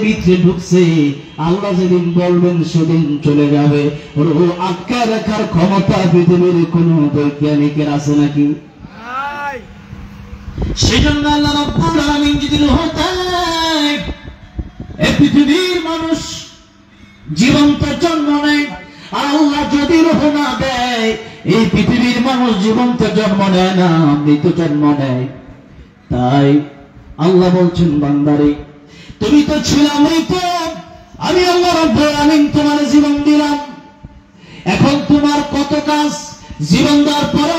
ভিতরে ঢুকছে, আল্লাহ যেদিন বলবেন সেদিন চলে যাবে। রূহ আটকা রাখার ক্ষমতা পৃথিবীর কোন বৈজ্ঞানিকের আছে নাকি? সেজন্য আল্লাহ রাব্বুল আলামিন যদি রূহ দেয়, এই পৃথিবীর মানুষ জীবন্ত জন্ম নেয়। আর আল্লাহ যদি রূহ না দেয়, এই পৃথিবীর মানুষ জীবন্ত জন্ম নেয় না, মৃত জন্ম নেয়। তাই আল্লাহ বলছেন, বান্দারে তুমি তো ছিলাম মৃত, আমি আল্লাহ রাব্বুল আলামিন তোমার জীবন দিলাম। এখন তোমার কত কাজ, জীবন দেওয়ার পরে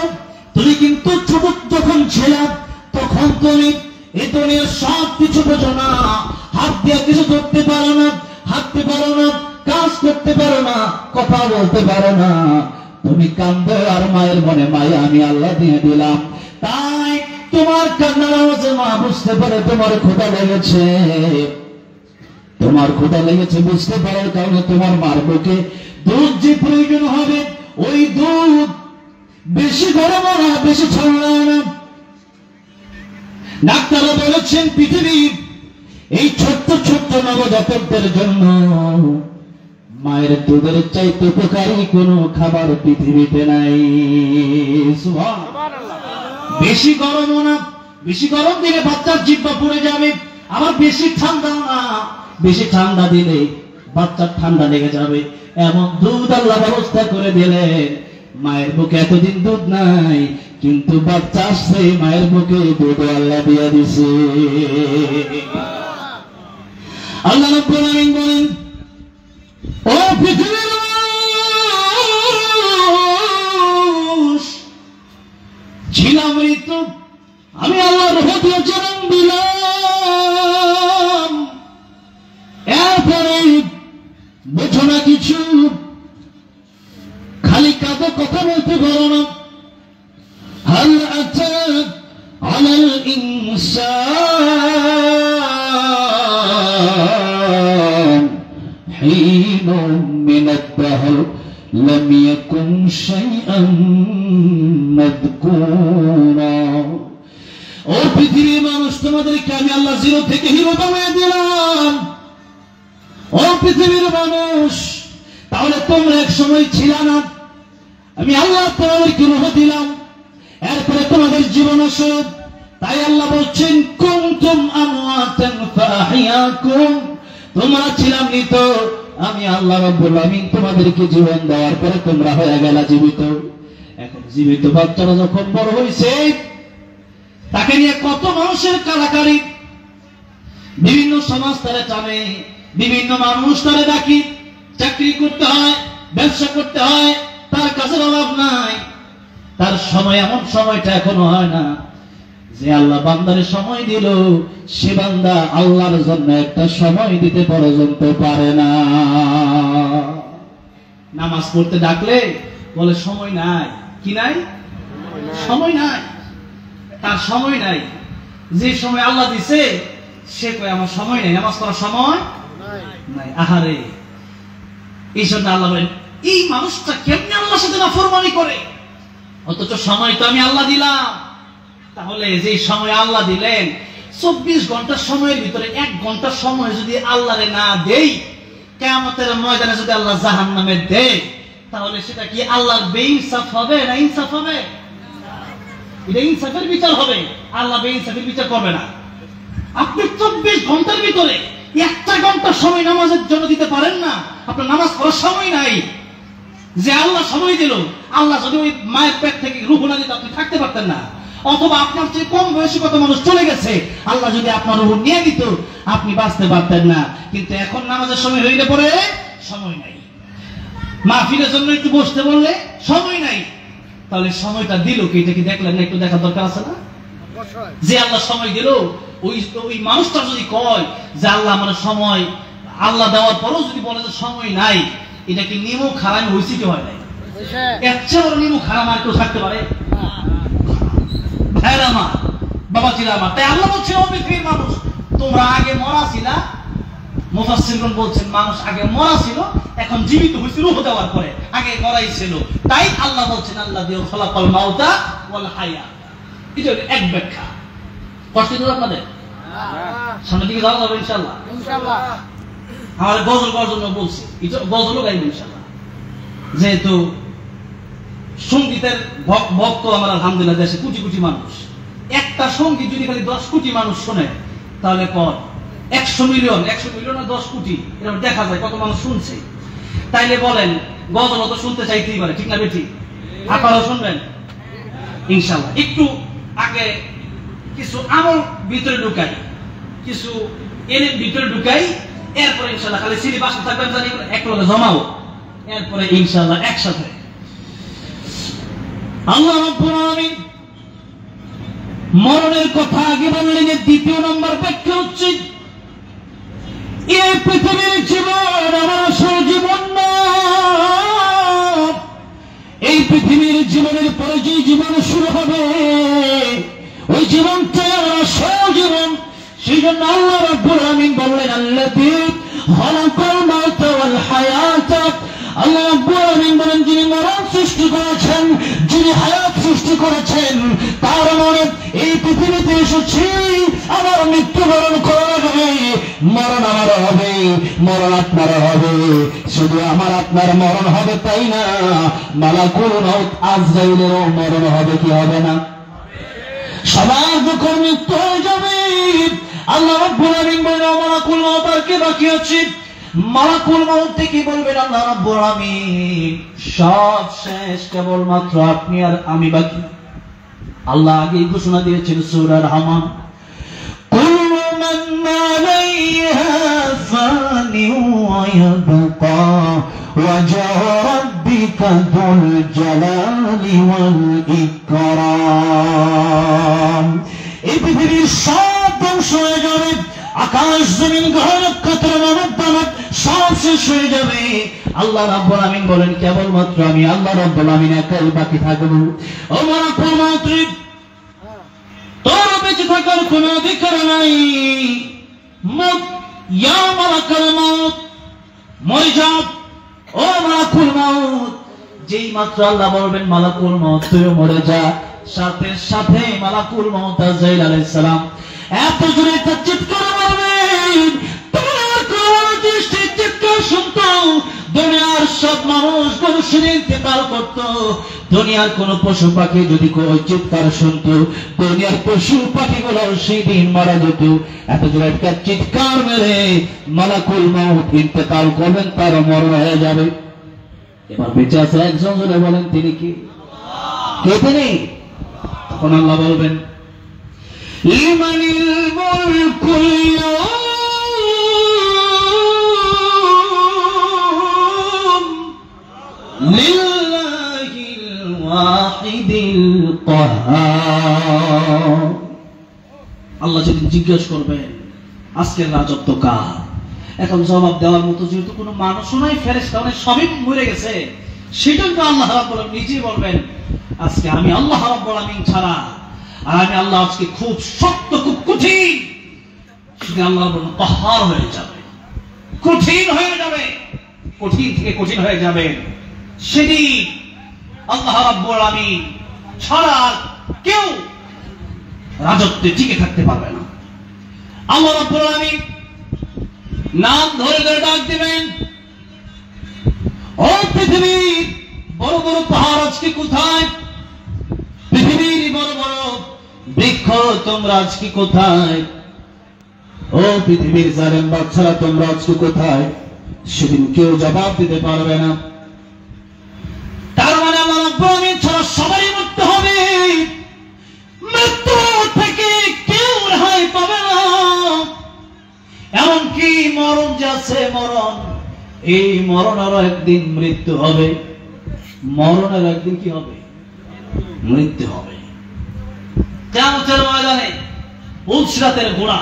তুমি কিন্তু ছোট যখন ছিলাম তখন তুমি এই দুনিয়ার সব কিছু বোঝো না, হাত দিয়ে কিছু ধরতে পারো না, হাঁটতে পারো না, কাজ করতে পারো না, কথা বলতে পারো না। তুমি কাঁদো আর মায়ের মনে মায়া আমি আল্লাহ দিয়ে দিলাম। তাই তোমার কান্নার আওয়াজে মা বুঝতে পারে তোমার ক্ষুধা লেগেছে। তোমার ক্ষুধা লেগেছে বুঝতে পারার কারণে তোমার মার বুকে দুধ যে প্রয়োজন হবে, ওই দুধ বেশি গরম না, বেশি ঠান্ডা না। ডাক্তাররা বলেছেন পৃথিবীর এই ছোট্ট ছোট্ট নবজাতকদের জন্য মায়ের দুধের চাইতে উপকারী কোনো খাবার পৃথিবীতে নাই। সুবহানাল্লাহ। বেশি গরম না, বেশি গরম দিলে বাচ্চার জিহ্বা পুড়ে যাবে। আবার বেশি ঠান্ডা না, বেশি ঠান্ডা দিলে বাচ্চার ঠান্ডা লেগে যাবে। এমন দুধ আল্লাহ ব্যবস্থা করে দিলেন। মায়ের বুকে এতদিন দুধ নাই, কিন্তু বাচ্চা আসছে, মায়ের বুকে দুধ আল্লাহ দিয়ে দিছে। আল্লাহ রাব্বুল আলামিন বলেন, ও পৃথিবীর মানুষ, ছিলাম মৃত, আমি আল্লাহ রূহ দিয়ে জন্ম দিলাম। এরপরে বোঝো না কিছু, খালি কাঁদো, কথা বলতে পারো না। হাল আতাক আলাল ইনসান হিনুম মিনাদ দাহর লাম ইয়াকুন শাইআন মাযকুরা। ও পৃথিবীর মানুষ, তোমাদেরকে আমি আল্লাহ জিরো থেকে হিরো বানিয়ে দিলাম। ও পৃথিবীর মানুষ, তাহলে তোমরা এক সময় ছিল না, আমি আল্লাহ তোমাদেরকে রূহ দিলাম, এরপরে তোমাদের জীবন আসে। তাই আল্লাহ বলছেন, কুনতুম আমওয়াতান ফাহিয়াকুম, তোমরা ছিলাম মৃত, আমি আল্লাহ রাব্বুল আলামিন তোমাদেরকে জীবন দেওয়ার পরে তোমরা হয়ে গেলা জীবিত। এখন জীবিত বাচ্চারা যখন বড় হয়েছে, তাকে নিয়ে কত মানুষের কারাকারি, বিভিন্ন সমাজ তারা টানে, বিভিন্ন মানুষ তারা ডাকি, চাকরি করতে হয়, ব্যবসা করতে হয়, তার কাজের অভাব নাই। তার সময়, এমন সময়টা এখনো হয় না যে আল্লাহ বান্দারে সময় দিল, সে বান্দা আল্লাহর জন্য একটা সময় দিতে পর্যন্ত পারে না। নামাজ পড়তে ডাকলে বলে সময় নাই, কি নাই? সময় নাই, তার সময় নাই। যে সময় আল্লাহ দিছে সে কয় আমার সময় নেই, নামাজ পড়ার সময় নাই। আহারে, এই জন্য আল্লাহ বলেন, এই মানুষটা কেমনে আল্লাহর সাথে নাফরমানি করে, অথচ সময় তো আমি আল্লাহ দিলাম। তাহলে যে সময় আল্লাহ দিলেন, 24 ঘন্টার সময়ের ভিতরে 1 ঘন্টার সময় যদি আল্লাহরে না দেই, কিয়ামতের ময়দানে যদি আল্লাহ জাহান্নামে দেয়, তাহলে সেটা কি আল্লাহর বেইনসাফ হবে না ইনসাফ হবে? এটা ইনসাফের বিচার হবে, আল্লাহ বেইনসাফের বিচার করবে না। আপনি 24 ঘন্টার ভিতরে 1টা ঘন্টা সময় নামাজের জন্য দিতে পারেন না, আপনার নামাজ পড়ার সময় নাই। যে আল্লাহ সময় দিল, আল্লাহ যদি ওই মায়ের পেট থেকে রূহ না দিত, আপনি থাকতে পারতেন না। অথবা আপনার চেয়ে কম বয়সী কত মানুষ চলে গেছে, আল্লাহ যদি আপনার রূহ নিয়ে দিত, আপনি বাঁচতে পারতেন না। কিন্তু এখন নামাজের সময় হইলে পরে সময় নাই, মাহফিলের জন্য একটু বসতে বললে সময় নাই। তাহলে সময়টা দিল কি, এটা কি দেখলেন না? একটু দেখার দরকার আছে না? যে আল্লাহ সময় দিল, ওই মানুষটা যদি কয় যে আল্লাহ আমার সময়, আল্লাহ দেওয়ার পরও যদি বলে যে সময় নাই, এটা কি নিমুখ হারাম হয়েছে কি হয় নাই? এর চেয়ে বড় নিমুখ হারাম আর কেউ থাকতে পারে? ভাইরা আমার, বাবাজিরা আমার, তাই আল্লাহ বলছেন, ও পৃথিবীর মানুষ, তোমরা আগে মরা ছিলা। মুফাসসিরগণ বলছেন, মানুষ আগে মরা ছিল, এখন জীবিত হয়েছে রূহ দেওয়ার পরে, আগে মরাই ছিল। তাই আল্লাহ বলছেন, আল্লাহ দিয়ে খলাকাল মাউতা ওয়াল হায়াত। এটা এক ব্যাখ্যা। কষ্ট দিল আপনাদের? সামনের দিকে যাওয়া যাবে ইনশাআল্লাহ। আমার গজল গাওয়ার জন্য বলছি, গজলও গাইব ইনশাআল্লাহ। যেহেতু সঙ্গীতের ভক্ত আমার আলহামদুলিল্লাহ দেশে কোটি কোটি মানুষ, একটা সঙ্গীত যদি খালি 10 কোটি মানুষ শোনে তাহলে পর 100 মিলিয়ন আর 10 কোটি এরকম দেখা যায় কত মানুষ শুনছে। তাইলে বলেন গজল তো শুনতে চাইতেই পারে, ঠিক না বেঠিক? আপনারাও শুনবেন ইনশাআল্লাহ। একটু আগে কিছু আমল ভিতরে ঢুকাই, কিছু এলেম ভিতরে ঢুকাই, এরপরে ইনশাআল্লাহ খালি সিঁড়ি বাসা থাকবেন জানি এক লগে জমাও, এরপরে ইনশাআল্লাহ একসাথে। আল্লাহ রাব্বুল আলামিন মরণের কথা আগে বললেন, এর দ্বিতীয় নম্বর ব্যাখ্যা হচ্ছে এই পৃথিবীর জীবন আমার আসল জীবন না। এই পৃথিবীর জীবনের পরে যে জীবন শুরু হবে ওই জীবনটাই আমার আসল জীবন। সেই জন্য আল্লাহ রাব্বুল আলামিন বললেন, আল্লাযী খালাকাল মাউতা ওয়াল হায়াতা। আল্লাহ রাব্বুল আলামিন বলেন, যিনি মরণ সৃষ্টি করেছেন, যিনি হায়াত সৃষ্টি করেছেন, তার মানে এই পৃথিবীতে এসেছি আমার মৃত্যুবরণ করা হবে, মরণ আমারও হবে, মরণ আপনারও হবে। শুধু আমার আপনার মরণ হবে তাই না, মালাকুল মউত আজরাইলেরও মরণ হবে, কি হবে না? সবার যখন মৃত্যু হয়ে যাবে আল্লাহ রাব্বুল আলামিন বলেন, মালাকুল মউত আর কে বাকি আছে? মালাকুল মউত কি বলবেন? আল্লাহ রাব্বুল আলামিন সব শেষ, কেবলমাত্র আপনি আর আমি বাকি। আল্লাহ আগেই ঘোষণা দিয়েছেন সূরা রহমান, কুল্লু মান আলাইহা ফানি ওয়া ইয়াবকা ওয়াজহু রাব্বিকা যুল জালালি ওয়াল ইকরাম। এই পৃথিবীর সব ধ্বংস হয়ে যাবে, আকাশ জমিন গ্রহ নক্ষত্র মানব দানব সব শেষ হয়ে যাবে। আল্লাহ রাব্বুল আলামিন বলেন, কেবলমাত্র আমি আল্লাহ রাব্বুল আলামিন একাই বাকি থাকব। ও মালাকুল মউত, তোর বেঁচে থাকার কোনো অধিকার নাই। মত ইয়া মালাকুল মউত, মরে যাও ও মালাকুল মউত। যেই মাত্র আল্লাহ বলবেন মালাকুল মউত তুই মরে যা, সাথে সাথে মালাকুল মউত আজরাইল আলাইহিস সালাম এত জোরে একটা চিৎকার মারবেন, তোমার কোন দৃষ্টি চিৎকার শুনতো দুনিয়ার সব মানুষ গরুশির ইন্তেকাল করত। দুনিয়ার কোন পশু পাখি যদি ওই চিৎকার শুনতো, দুনিয়ার পশু পাখিগুলো সেই দিন মারা যেত। এত জোরে একটা চিৎকার মেরে মালাকুল মউত ইন্তেকাল করবেন, তার মরণ হয়ে যাবে। এবার বেঁচে আছে একজন, জোরে বলেন তিনি কি? কে তিনি? তখন আল্লাহ বলবেন, লিমানিল মুলকুল ইয়াউম লিল্লাহিল ওয়াহিদিল কাহ্হার। আল্লাহ যদি জিজ্ঞেস করবেন আজকের রাজত্ব কার, এখন জবাব দেওয়ার মতো যেহেতু কোনো মানুষও নাই, ফেরেশতা নাই, সবই মরে গেছে, সেটাই তো আল্লাহ রাব্বুল আলামিন নিজেই বলবেন, আজকে আমি আল্লাহ রাব্বুল আলামিন ছাড়া, আর আমি আল্লাহ আজকে খুব শক্ত, খুব কঠিন। সেটা আল্লাহ রাব্বুল কাহ্হার হয়ে যাবে, কঠিন হয়ে যাবে, কঠিন থেকে কঠিন হয়ে যাবে। সেদিন আল্লাহ রাব্বুল আলামিন ছাড়া আর কেউ রাজত্বে টিকে থাকতে পারবে না। আল্লাহ রাব্বুল আলামিন নাম ধরে ধরে ডাক দিবেন, ও পৃথিবীর বড় বড় পাহাড় আজকে কোথায়? পৃথিবীর বড় বড় বৃক্ষ তোমরা আজকে কোথায়? ও পৃথিবীর জালেম বাচ্চারা তোমরা আজকে কোথায়? সেদিন কেউ জবাব দিতে পারবে না। তার মানে আল্লাহ রাব্বুল আলামিন ছাড়া সবারই মরতে হবে, মৃত্যু থেকে কেউ রেহাই পাবে না। এমনকি মরণ যে আছে, মরণ, এই মরণেরও একদিন মৃত্যু হবে, মরণের একদিন কি হবে? মৃত্যু হবে। কিয়ামতের ময়দানে উলসিরাতের ঘোড়া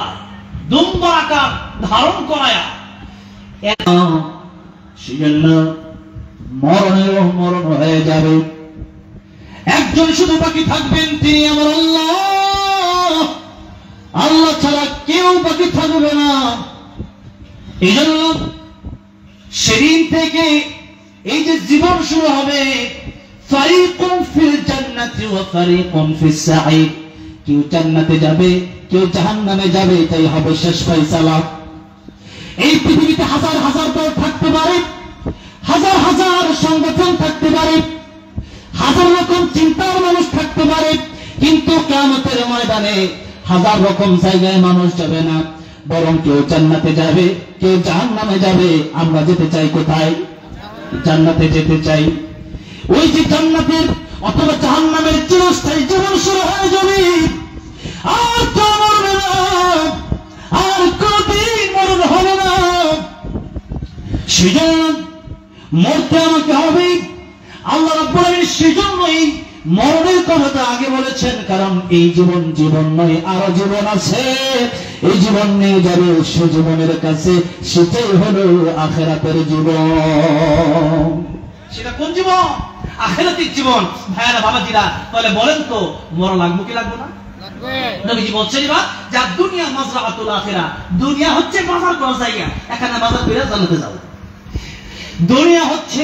দুম্বার আকার ধারণ করায়া, সেজন্য মরণেরও মরণ হয়ে যাবে। একজন শুধু বাকি থাকবেন, তিনি আমার আল্লাহ। আল্লাহ ছাড়া কেউ বাকি থাকবে না। এই জন্য সেদিন থেকে এই যে জীবন শুরু হবে, ফারিকুন ফিল জান্নাতি ওয়া ফারিকুন ফিস সাঈদ। কেউ জান্নাতে যাবে, কেউ জাহান্নামে যাবে, এটাই হবে শেষ ফয়সালা। এই পৃথিবীতে হাজার হাজার দল থাকতে পারে, হাজার হাজার সংগঠন থাকতে পারে, হাজার রকম চিন্তার মানুষ থাকতে পারে, কিন্তু কিয়ামতের ময়দানে হাজার রকম জায়গায় মানুষ যাবে না, বরং কেউ জান্নাতে যাবে, কেউ জাহান্নামে যাবে। আমরা যেতে চাই কোথায়? জান্নাতে যেতে চাই। ওই যে জান্নাতের অথবা জাহান্নামের চিরস্থায়ী জীবন শুরু হয়ে যাবে, আর তো মরবে না, আর কোনদিন মরণ হবে না। সেজন্য মরতে আমাকে হবে। আল্লাহ রাব্বুল আলামিন সেজন্যই মরণের কথাটা আগে বলেছেন, কারণ এই জীবন জীবন নয়, আরো জীবন আছে। এই জীবন নিয়ে যাবে সে জীবনের কাছে, সেটাই হলো আখিরাতের জীবন। সেটা কোন জীবন? আখিরাতের জীবন। ভাইরা বাবাজিরা, তাহলে বলেন তো মরণ লাগবে কি লাগবে না? নবীজি বলছেন এবার, যা দুনিয়া মাজরাআতুল আখিরা, দুনিয়া হচ্ছে বাজার করার জায়গা, এখানে বাজার করে জান্নাতে যাও। দুনিয়া হচ্ছে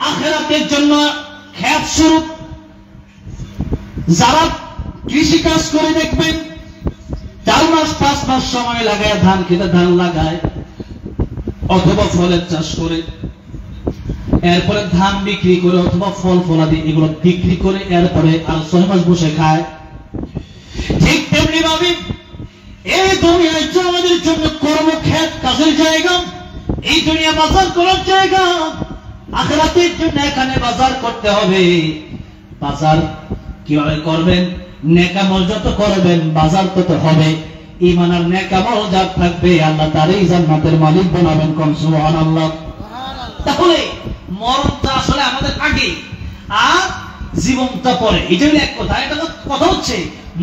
আখিরাতের জন্য ক্ষেত স্বরূপ। যারা কৃষি কাজ করে দেখবেন, 4 মাস 5 মাস সময় লাগায় ধান খেতে ধান লাগায়, অথবা ফলের চাষ করে, এরপরে ধান বিক্রি করে অথবা ফল ফলাদি এগুলো বিক্রি করে এরপরে আর 6 মাস বসে খায়। ঠিক তেমনি ভাবে এই দুনিয়ায় আমাদের জন্য কর্মক্ষেত কাজের জায়গা, এই দুনিয়া বাজার করার জায়গা। আখিরাতের জন্য এখানে বাজার করতে হবে। বাজার কিভাবে করবেন? নেকামল যত করবেন বাজার তত হবে। ঈমান আর নেকামল যার থাকবে আল্লাহ তারই জান্নাতের মালিক বানাবেন। কোন সুবহানাল্লাহ। তাহলে মরণটা আসলে আমাদের আগে আর জীবনটা পরে, এটা হলো এক কথা। এটা কথা হচ্ছে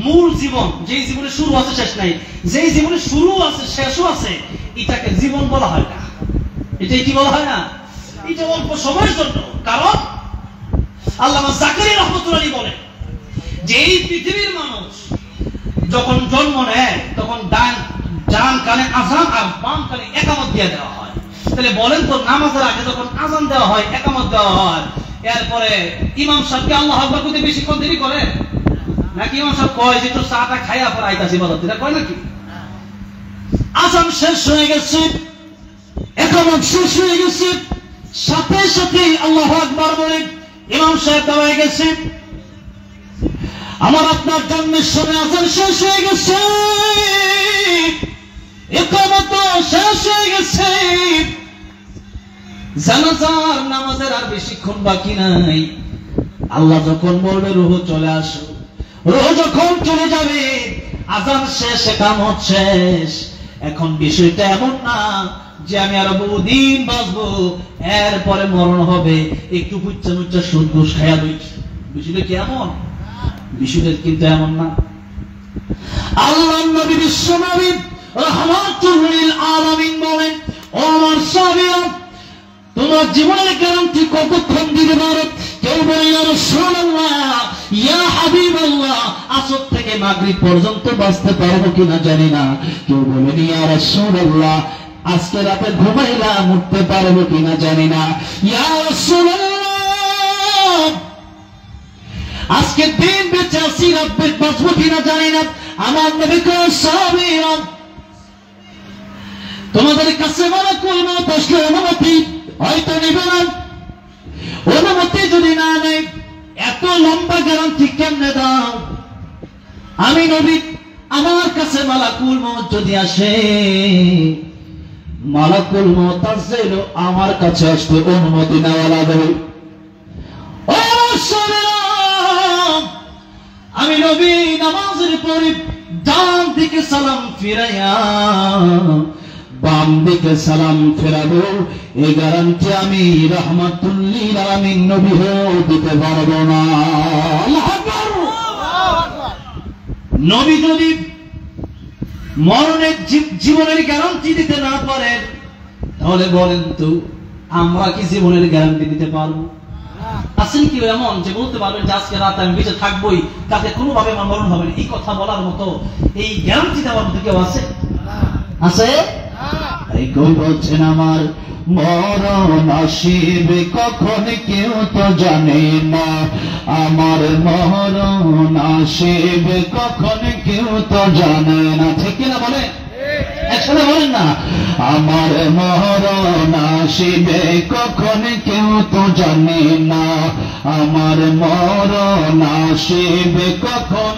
মূল জীবন, যেই জীবনের শুরু আছে শেষ নাই, যেই জীবনের শুরু আছে শেষও আছে, এটাকে জীবন বলা হয় না। এটাই কি বলা হয় না? এটা অল্প সময়ের জন্য। কারণ আল্লামা জাকারিয়া রাহমাতুল্লাহি বলেন যে এই পৃথিবীর মানুষ যখন জন্ম নেয় তখন ডান কানে আযান আর বাম কানে ইকামত দিয়ে দেওয়া হয়। তাহলে বলেন তো, নামাজের আগে যখন আযান দেওয়া হয়, ইকামত দেওয়া হয়, এরপরে ইমাম সাহেবকে আল্লাহু আকবার করতে বেশিক্ষণ দেরি করে নাকি? ইমাম সাহেব কয় যে তো চাটা খাইয়া পরে আইতাছি ইবাদত, এটা কয় নাকি? আযান শেষ হয়ে গেছে, ইকামত শেষ হয়ে গেছে, সাথে সাথে আল্লাহু আকবার বলে ইমাম সাহেব দাঁড়ায় গেছে। আমার আপনার জন্মের সময় আযান শেষ হয়ে গেছে, ইকামত শেষ হয়ে গেছে, জানাজার নামাজের আর বেশিক্ষণ বাকি নাই। আল্লাহ যখন বলবে রূহ চলে আসো, রূহ যখন চলে যাবে, আযান শেষ, ইকামত শেষ। এখন বিষয়টা এমন না যে আমি আরো বহুদিন বাঁচবো, এরপরে মরণ হবে, একটু পুচ্ছা মুচ্ছা সুদ ঘুষ খাইয়া দিচ্ছি। বিষয়টা কি এমন? বিষয়টা কিন্তু এমন না। আল্লাহ নবী বিশ্বনবী রাহমাতুল লিল আলামিন বলেন, ও আমার সাহাবীরা, তোমার জীবনের গ্যারান্টি কতক্ষণ দিতে পারো? কেউ বলে ইয়া রাসূলুল্লাহ, ইয়া হাবিবাল্লাহ, আসর থেকে মাগরিব পর্যন্ত বাঁচতে পারবো কিনা জানি না। কেউ বলে ইয়া রাসূলুল্লাহ, আজকে রাতে ঘুমাইলাম, উঠতে পারবো কিনা জানি না। ইয়া রাসূলুল্লাহ, আজকে দিন বেঁচে আছি, রাত বাঁচবো কিনা জানি না। আমার নবী কয়, সাহাবীরা, তোমাদের কাছে মালাকুল মউত আসলে অনুমতি হয়তো নিবে না। অনুমতি যদি না নেয়, এত লম্বা গ্যারান্টি কেমনে দাও? আমি নবী, আমার কাছে মালাকুল মউত যদি আসে, মালাকুল মউত আসলে আমার কাছে আসতে অনুমতি নেওয়া লাগবে। আমি নবী নামাজের পরে ডান দিকে সালাম ফিরাইয়া বাম দিকে সালাম ফেরাবো, এই গ্যারান্টি আমি রাহমাতুল লিল আলামিন নবী হয়ে দিতে পারবো না। আল্লাহু আকবার। নবী যদি মরণের জীবনের গ্যারান্টি দিতে না পারেন, তাহলে বলেন তো আমরা কি জীবনের গ্যারান্টি দিতে পারবো? আছেন কি এমন যে বলতে পারবেন যে আজকে রাতে আমি বেঁচে থাকবোই, তাতে কোনোভাবে আমার মরণ হবে না? এই কথা বলার মতো, এই গ্যারান্টি দেওয়ার মতো কেউ আছে? আছে? এই কই বলছেন আমার মরণ আসিবে কখন কেউ তো জানে না, আমার মরণ আসিবে কখন কেউ তো জানে না। ঠিক কিনা বলে? একসাথে বলেন না, আমার মরণ আসিবে কখন কেউ তো জানে না, আমার মরণ আসিবে কখন।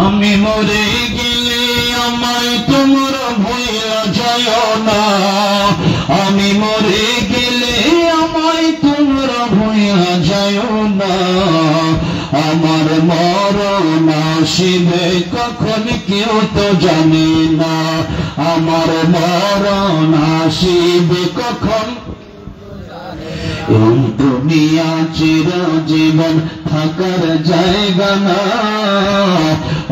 আমি মরে গেলে আমায় তোমরা ভুলিয়া যায় না, আমি মরে গেলে আমায় তোমরা ভুলিয়া যায় না, আমার মরণ আসিবে কখন কেউ তো জানে না, আমার মরণ আসিবে কখন। এই দুনিয়া চিরজীবন থাকার জায়গা না,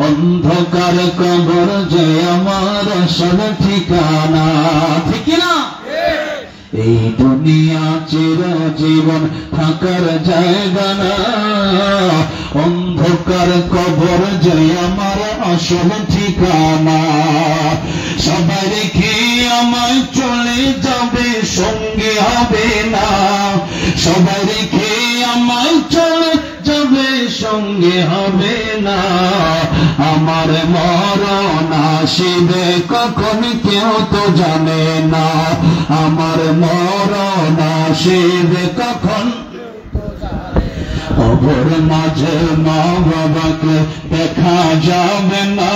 অন্ধকার কবর যে আমার আসল ঠিকানা। ঠিক না? এই দুনিয়া চিরজীবন থাকার জায়গা না, অন্ধকার কবর যে আমার আসল ঠিকানা। সবাই রেখে আমায় চলে যাবে, সঙ্গে হবে না, সবাই রেখে আমায় চলে যাবে, সঙ্গে হবে না, আমার মরণ আসিবে কখন কেউ তো জানে না, আমার মরণ আসিবে কখন। কবর মাঝে মা বাবাকে দেখা যাবে না,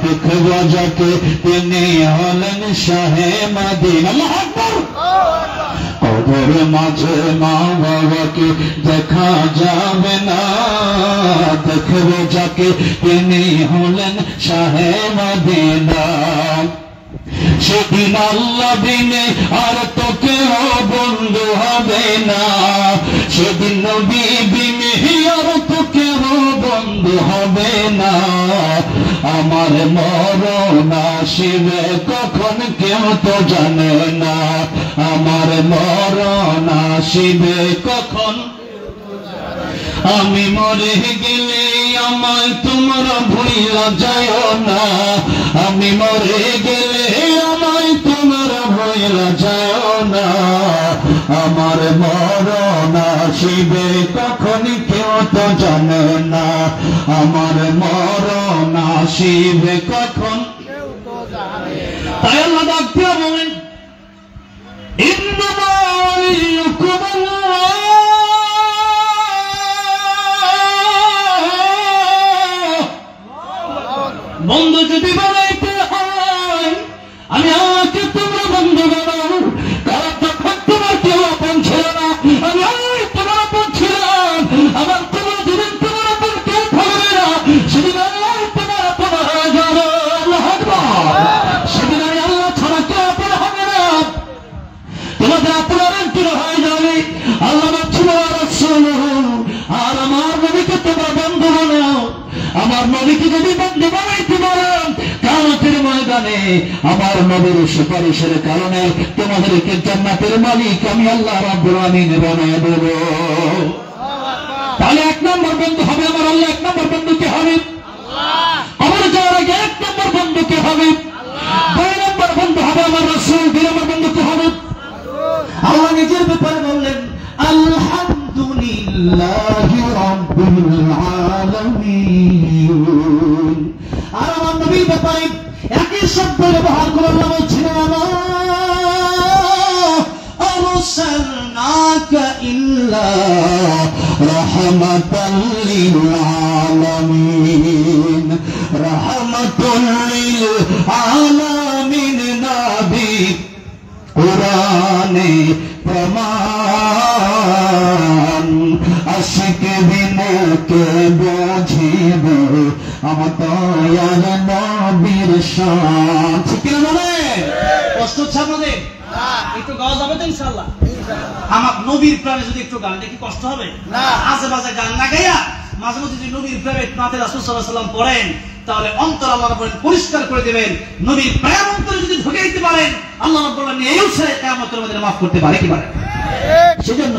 দেখব যাকে তিনি হলেন শাহে মদিনা। আল্লাহু আকবার। কবর মাঝে মা বাবাকে দেখা যাবে না, দেখব যাকে তিনি হলেন শাহে মদিনা। সেদিন আল্লাহ বিনে আর তো কেউ বন্ধু হবে না, সেদিন নবী বিনে আর তো কেউ বন্ধু হবে না, আমার মরণ আসিবে কখন কেউ তো জানে না, আমার মরণ আসিবে কখন। আমি মরে গেলে আমায় তোমরা ভুলিয়া যায় না, আমি মরে গেলে আমায় তোমরা ভুলিয়া যায় না, আমার মরণ আসিবে কখন কেউ তো জানে না, আমার মরণ আসিবে কখন। তাই আল্লাহ ডাক দিয়া বলেন, ইন্নামা ওয়ালিয়ুকুমুল্লাহ, বন্ধু যদি বানাইতে হয় আমি আল্লাহকে তোমরা বন্ধু বানাও, কারণ তখন তোমার কেউ আপন ছিল না, আমি আল্লাহ তোমার আপন ছিলাম, আবার তোমার যেদিন তোমার আপন কেউ থাকবে না সেদিন আল্লাহ তোমার আপন হয়ে যাবে। আল্লাহু আকবার। সেদিন আমি আল্লাহ ছাড়া কেউ আপন হবে না, তোমাদের আপনার অন্তর হয়ে যাবে। আল্লাহ বলছিল আর আমার নবীকে তোমরা বন্ধু বানাও, আমার নবীকে যদি বন্ধু বানাইতে পারেন কিয়ামতের ময়দানে আমার নবীর সুপারিশের কারণে তোমাদেরকে জান্নাতের মালিক আমি আল্লাহ রাব্বুল আলামিন বানায় দেব। তাহলে এক নম্বর বন্ধু হবে আমার আল্লাহ, এক নম্বর বন্ধু কে হবে? আমার যাওয়ার আগে এক নম্বর বন্ধু কে হবে? দুই নম্বর বন্ধু হবে আমার রাসূল, দুই নম্বর বন্ধু কে হবে? আল্লাহ নিজের ব্যাপারে বললেন আলহামদুলিল্লাহি রাব্বিল আলামিন। আর আমার নবীর ব্যাপারে একই শব্দ ব্যবহার করে আল্লাহ বলছেন আরসালনাকা ইল্লা রাহমাতাল লিল আলামিন, রাহমাতুল লিল আলামিন নবী কুরআনে প্রমাণ, আশিক বিনকে বুঝিবে আমার দয়াল নবীর শান। ঠিক না বলে? কষ্ট হচ্ছে আপনাদের? একটু গাওয়া যাবে তো ইনশাআল্লাহ? আমার নবীর প্রেমে যদি একটু গান দেখি কষ্ট হবে না? আশেপাশে গান না গাইয়া মাঝে মধ্যে যদি নবীর প্রেমে নাতে রাসূল সাল্লাল্লাহু আলাইহি ওয়াসাল্লাম পড়েন তাহলে অন্তর আল্লাহ রাব্বুল পরিষ্কার করে দেবেন। নবীর প্রেম অন্তরে যদি ঢুকে দিতে পারেন আল্লাহ রাব্বুল আলামিন এই উৎসবে কিয়ামতের মধ্যে maaf করতে পারে কি পারে? সেজন্য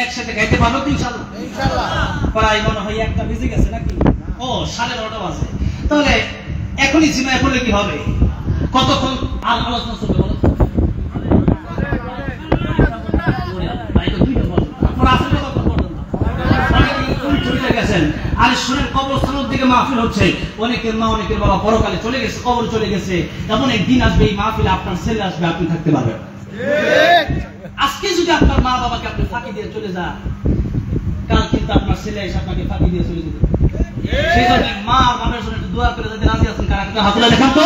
একসাথে গাইতে পারবো তো ইনশাআল্লাহ? ইনশাআল্লাহ। প্রায় মনে হয় একটা বেজে গেছে নাকি? ও 12:30 বাজে। তাহলে এখনই জিমায় পড়লে কি হবে? কতক্ষণ আলোচনা চলবে বলো? আর শুনেন, কবরস্থানের দিকে মাহফিল হচ্ছে, অনেকের মা অনেকের বাবা পরকালে চলে গেছে, কবর চলে গেছে। এমন একদিন আসবে এই মাহফিলে আপনার ছেলে আসবে, আপনি থাকতে পারবেন। আজকে যদি আপনার মা বাবাকে আপনি ফাঁকি দিয়ে চলে যান, কাল কিন্তু আপনার ছেলে এসে আপনাকে ফাঁকি দিয়ে চলে যেতে। সেই জন্য মা বাবার জন্য একটু দোয়া করে যাতে রাজি আছেন, কারা একটা হাত তুলে দেখান তো।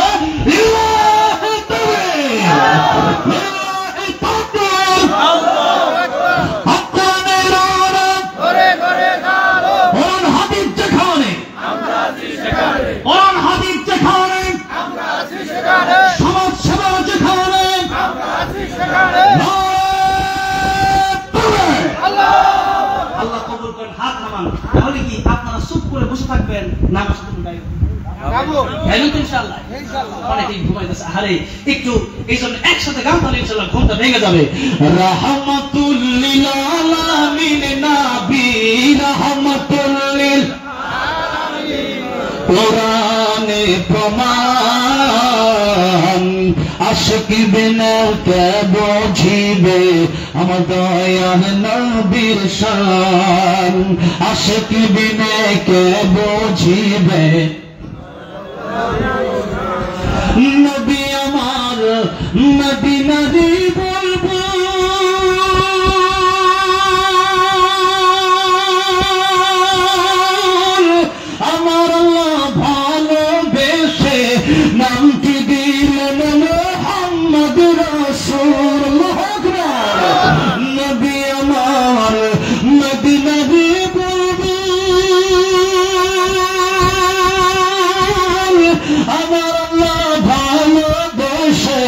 আল্লাহ কবুল করেন। হাত নামান। তাহলে কি আপনারা চুপ করে বসে থাকবেন? নামাজ ইনশাআল্লাহ। অনেকেই ঘুমাইতেছে, আরে একটু এই জন্য একসাথে গান, তাহলে ইনশাআল্লাহ ঘুমটা ভেঙে যাবে। রাহমাতুল লিল আলামিন নবী, রাহমাতুল লিল কোরআনে প্রমাণ, আশিক বিনা কে বুঝিবে আমার দয়াল নবীর শান, আশিক বিনা কে বুঝিবে নবী আমার মদিনারি বলবো, আমার আল্লাহ ভালোবেসে নামটি দিলেন মুহাম্মদ রাসূলুল্লাহ। নবী আমার মদিনারি বলবো, আমার আল্লাহ ভালোবেসে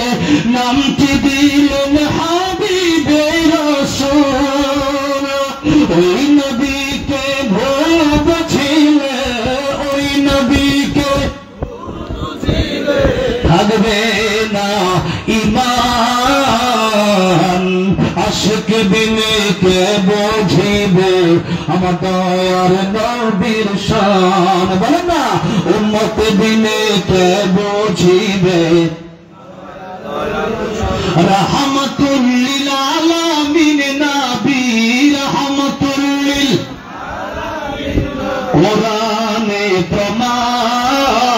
নামটি দিলেন হাবিবে রাসূল। ওই নবীকে ভুলে ওই নবীকে থাকবে না ঈমান, আশিক বিনে কে বুঝিবে আমার দয়ার নবীর শান। বলেন না, উম্মত বিনে কে বুঝিবে রাহমাতুল লিল আলামিন নবী, রাহমাতুল লিল কোরআনে প্রমাণ,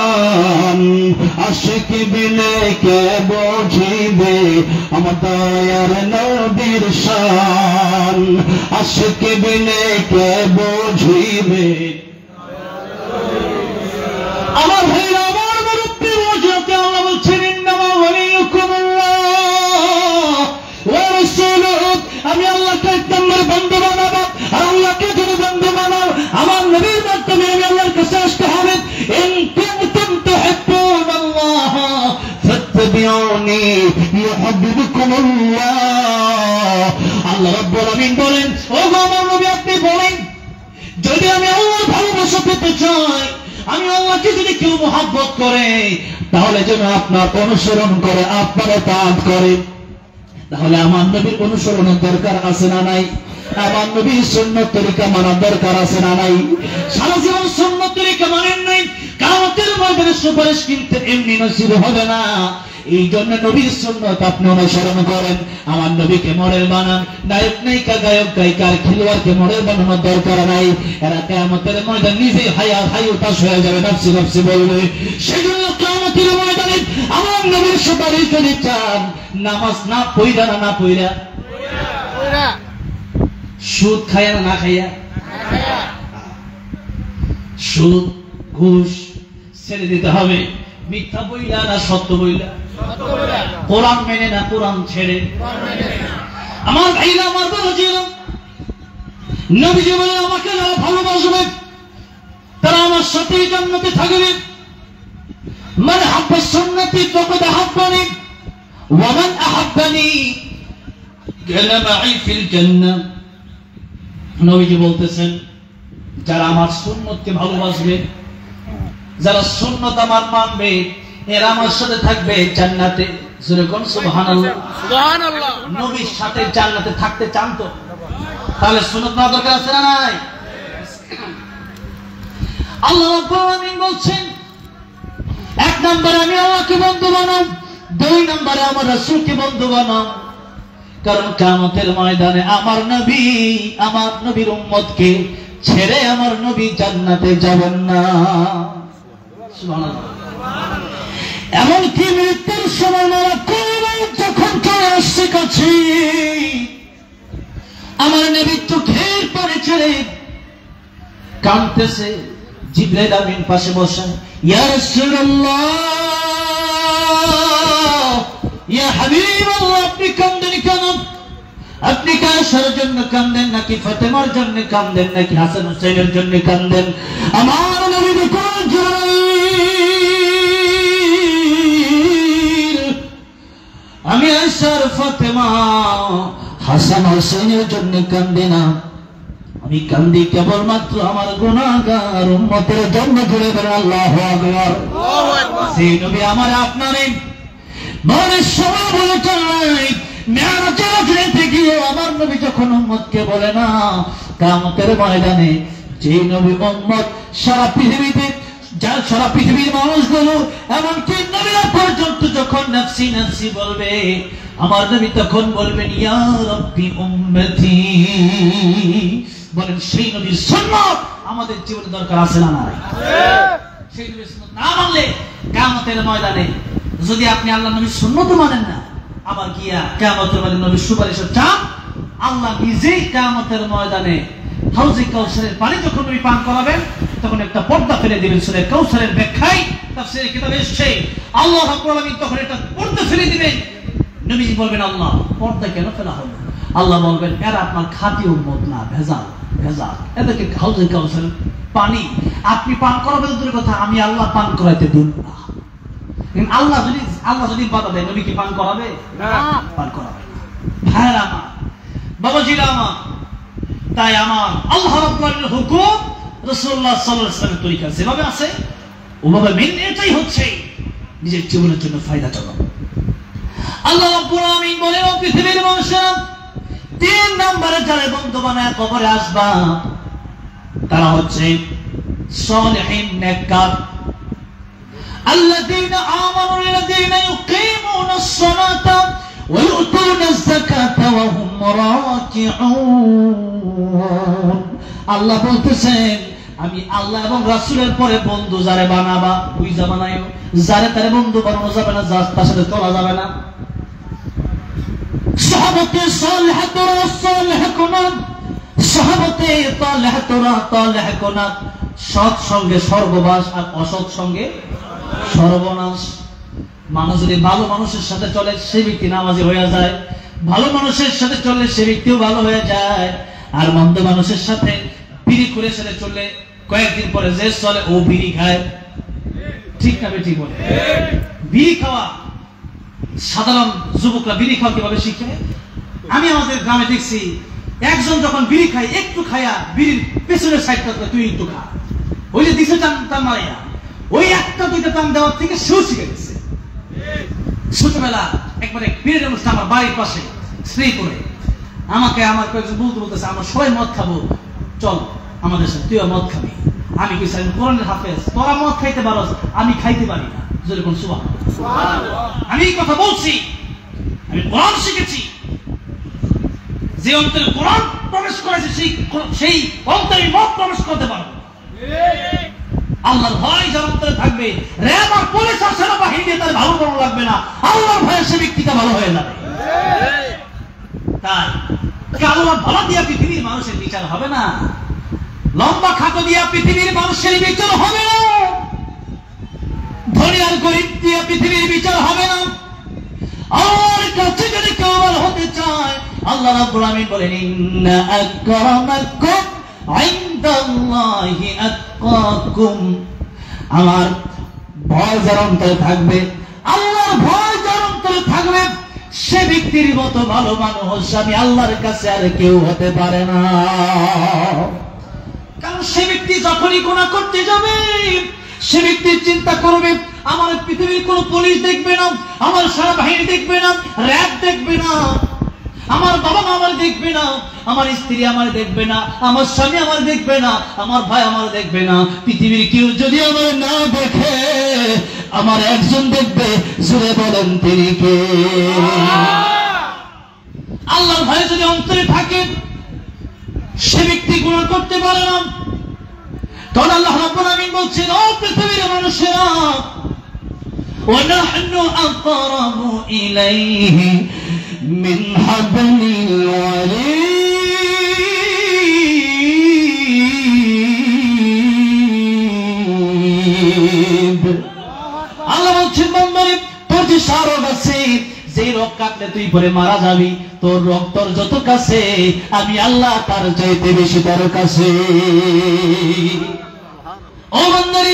আশিক বিনে কে বুঝিবে আমার দয়ার নবীর শান, আশিক বিনে কে বুঝিবে। আমার ভাইরা, আমার মুরব্বী ওয়াজকে আল্লাহ বলছেন, ইন্নামা ওয়ালিয়ুকুমুল্লাহ ওয়া রাসূলুহু, আমি আল্লাহকে এক নম্বর বন্ধু বানাবো। আর আল্লাহকে যদি বন্ধু বানাও, আমার নবীর মাধ্যমে আমি আল্লাহর কাছে আসতে হবে। ইন কুনতুম তুহিব্বুনাল্লাহ ফাত্তাবিউনি ইউহিব্বুকুমুল্লাহ। আল্লাহ রাব্বুল আমিন বলেন, ও আমার নবী আপনি বলেন, যদি আমি আল্লাহর ভালোবাসা পেতে চাই, আমি আল্লাহকে যদি কেউ মহব্বত করে, তাহলে যেন আপনার অনুসরণ করে, আপনার ইতাআত করে। তাহলে আমার নবীর অনুসরণের দরকার আছে না নাই? আমার নবীর সুন্নাত তরিকা মানার দরকার আছে না নাই? সারা জীবন সুন্নাত তরিকা মানেন নাই, কিয়ামতের ময়দানে সুপারিশ কিন্তু এমনি নসিব হবে না। এই জন্য নবীর সুন্নাত আপনি অনুসরণ করেন, আমার নবীকে মডেল বানান। নায়ক নায়িকা, গায়ক গায়িকার, খেলোয়াড়কে মডেল বানানোর দরকার নাই। এরা কিয়ামতের ময়দানে নিজে হাই উতাস হয়ে যাবে, নফসি নফসি বলবে। সেজন্য কিয়ামতের ময়দানে আমার নবীর সুপারিশ যদি চান, নামাজ না পড়া না পড়া, সুদ খায়া না খাইয়া, সুদ ঘুষ ছেড়ে দিতে হবে, মিথ্যা বইলা না সত্য বইলা, কোরআন মেনে না কোরআন ছেড়ে। আমার ভাইরা, আমার বড় ছিল, নবীজি বলেন, আমাকে যারা ভালোবাসবে তারা আমার সাথে জান্নাতে থাকবে। মান হাব্বা সুন্নতি ফাকাদ আহাব্বানি ওয়া মান আহাব্বানি কানা মাই ফিল জান্নাহ। নবীজি বলতেছেন, যারা আমার সুন্নতকে ভালোবাসবে, যারা সুন্নত আমার মানবে, এরা আমার সাথে থাকবে জান্নাতে। যেরকম সুবহানাল্লাহ, সুবহানাল্লাহ। নবীর সাথে জান্নাতে থাকতে চান তো? তাহলে সুন্নত না দরকার আছে না নাই? আল্লাহ রাব্বুল আলামিন বলছেন, এক নম্বরে আমি আল্লাহকে বন্ধু বানাবো। দুই নম্বরে আমার রাসূলকে বন্ধু বানাও, কারণ কিয়ামতের ময়দানে আমার নবীর উম্মতকে ছেড়ে আমার নবী জান্নাতে যাবেন না। সুবহানাল্লাহ। এমনকি মৃত্যুর সময় যখন চলে আসছে কাছে, আমার নবী চোখের পানি ছেড়ে কাঁদতেছে। জিবরাইল আমিন পাশে বসে, ইয়া রাসূলুল্লাহ, ইয়া হাবিবাল্লাহ, আপনি কাঁদেন কেন? আপনি কায়সার জন্য কাঁদেন নাকি ফাতেমার জন্য কাঁদেন নাকি হাসান হুসাইনের জন্য কাঁদেন? আমার নবী দেখুন, আমি আয়েশার ফাতেমা হাসান হুসাইনের জন্য কাঁদে না, আমি কান্দি কেবলমাত্র আমার গুনাহগার উম্মতের জন্য। জুড়ে বলেন আল্লাহু আকবার। সেই নবী আমার আপনারে মনের সময় বলে চাই, মেরাজের রাতে গিয়ে আমার নবী যখন উম্মতকে বলে না, কিয়ামতের ময়দানে যে নবী উম্মত সারা পৃথিবীর মানুষগুলো এমনকি নবীরা পর্যন্ত যখন নফসি নফসি বলবে, আমার নবী তখন বলবেন ইয়া রাব্বি উম্মতি। বলেন সেই নবীর সুন্নাত আমাদের জীবনে দরকার আছে না নাই? সেই নবীর সুন্নাত না মানলে কিয়ামতের ময়দানে যদি আপনি আল্লাহর নবীর সুন্নাত মানেন না, আবার গিয়া কিয়ামতের ময়দানে নবীর সুপারিশ চান, আল্লাহ নিজেই কিয়ামতের ময়দানে হাউজে কাউসারের পানি যখন নবী পান করাবেন, তখন একটা পর্দা ফেলে দিবেন। সূরা কাউসারের ব্যাখ্যায় তাফসীরের কিতাবে এসেছে, আল্লাহ রাব্বুল আলামিন তখন একটা পর্দা ফেলে দিবেন। নবীজি বলবেন, আল্লাহ পর্দা কেন ফেলা হলো? আল্লাহ বলবেন, এরা আপনার খাঁটি উম্মত না, ভেজাল। এদেরকে হাউজে কাউসারের পানি আপনি পান করাবেন দূরের কথা, আমি আল্লাহ পান করাইতে দিন না। আল্লাহ যদি বাধা দেয়, নবী কি পান করাবে? পান করাবে না। ভাইরা আমার, বাবাজিরা আমার, তাই আমার আল্লাহ রাব্বুল আলামিনের হুকুম রাসূলুল্লাহ সাল্লাল্লাহু আলাইহি ওয়াসাল্লামের তরিকা যেভাবে আছে ওভাবে মেনে, এটাই হচ্ছে নিজের জীবনের জন্য ফায়দাজনক। আল্লাহ রাব্বুল আলামিন বলেন, ও পৃথিবীর মানুষেরা, তিন নম্বরে যারা বন্ধু বানায় কবরে আসবা, তারা হচ্ছে সালিহিন নেককার। আল্লাযীনা আমানু আল্লাযীনা ইউকিমুনাস সালাতা ওয়া ইউতুনাজ যাকাতা ওয়া হুম রাকিউন। আল্লাহ বলতেছেন, আমি আল্লাহ এবং রাসূলের পরে বন্ধু যারে বানাবা, বুঝা বানায়ো, যারে তারে বন্ধু বানানো যাবে না, তার সাথে চলা যাবে না। সাহাবাতে সালেহাতুরা সালেহাকুনাত, সাহাবাতে তালেহাতুরা, সৎ সঙ্গে স্বর্গবাস আর অসৎ সঙ্গে সর্বনাশ। মানুষ যদি ভালো মানুষের সাথে চলে, সে ব্যক্তি নামাজি হয়ে যায়। ভালো মানুষের সাথে চললে সে ব্যক্তিও ভালো হয়ে যায়। আর মন্দ মানুষের সাথে বিড়ি করে সাথে চললে কয়েকদিন পরে যে চলে ও বিড়ি খায়। ঠিক না বেঠিক বলে? বিড়ি খাওয়া, সাধারণ যুবকরা বিড়ি খাওয়া কিভাবে শিখে? আমি আমাদের গ্রামে দেখছি, একজন যখন বিড়ি খায়, একটু খায়া বিড়ির পেছনের সাইডটা তুই একটু খা, ওই যে দিছে টান মারিয়া, ওই একটা দুইটা টান দেওয়ার থেকে সেও শিখে গেছে। ছোটবেলা একবারে বিড়ির অনুষ্ঠান আমার বাড়ির পাশে স্প্রে করে আমাকে আমার কয়েকজন বলতেছে, আমরা সবাই মদ খাবো, চল আমাদের সাথে, তুইও মদ খাবি। আমি কইছি, আমি কোরআনের হাফেজ, তোরা মদ খাইতে পারস, আমি খাইতে পারি না। যদি কোন সুবহানাল্লাহ, আমি এই কথা বলছি, আমি কোরআন শিখেছি। যে অন্তরে কোরআন প্রবেশ করেছে সেই অন্তরে মদ প্রবেশ করতে পারবে। আল্লাহর ভয় যার অন্তরে থাকবে, র্যাব আর পুলিশ আর সেনাবাহিনী দিয়ে তার ভালো করা লাগবে না, আল্লাহর ভয়ে সে ব্যক্তিটা ভালো হয়ে যাবে। তাই আল্লাহর ভয় দিয়া পৃথিবীর মানুষের বিচার হবে না, লম্বা খাটো দিয়া পৃথিবীর মানুষের বিচার হবে না, ধনী আর গরিব দিয়া পৃথিবীর বিচার হবে না। আল্লাহর কাছে যদি কেউ হতে চায়, আল্লাহ রাব্বুল আলামিন বলেন, ইন্না আকরামাকুম ইনদাল্লাহি আতকাকুম। আমার ভয় যার অন্তরে থাকবে, আল্লাহর ভয় যার অন্তরে থাকবে, সে ব্যক্তির মতো ভালো মানুষ আমি আল্লাহর কাছে আর কেউ হতে পারে না। কারণ সে ব্যক্তি যখনই গুনাহ করতে যাবে, সে ব্যক্তি চিন্তা করবে, আমার পৃথিবীর কোন পুলিশ দেখবে না, আমার সেনাবাহিনী দেখবে না, র্যাব দেখবে না, আমার বাবা মা আমার দেখবে না, আমার স্ত্রী আমার দেখবে না, আমার স্বামী আমার দেখবে না, আমার ভাই আমার দেখবে না, পৃথিবীর কেউ যদি আমার না দেখে আমার একজন দেখবে। জোরে বলেন তিনি কে? আল্লাহর ভয় যদি অন্তরে থাকে সে ব্যক্তি গুনাহ করতে পারে না। কারণ আল্লাহ রাব্বুল আলামিন বলছেন, ও পৃথিবীর মানুষেরা, وَنَحْنُ أَقْرَبُ إِلَيْهِ مِنْ حَبْلِ الْوَرِيدِ। আল্লাহ বলছেন, বান্দারে তোর যে শারক আছে, যেই রোগ কাটলে তুই পরে মারা যাবি, তোর রোগ তোর যত কাছে, আমি আল্লাহ তার চাইতে বেশি তার কাছে। ও বান্দারে,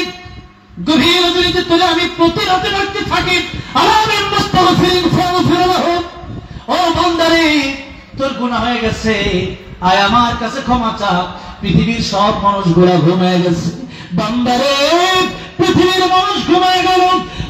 গভীর রজনীতে তোলে আমি প্রতি রাতে রাখতে থাকি, ও বান্দারে তোর গুনাহ হয়ে গেছে, আয় আমার কাছে ক্ষমা চা। পৃথিবীর সব মানুষগুলা ঘুমায় গেছে, বান্দারে পৃথিবীর মানুষ ঘুমায় গেল,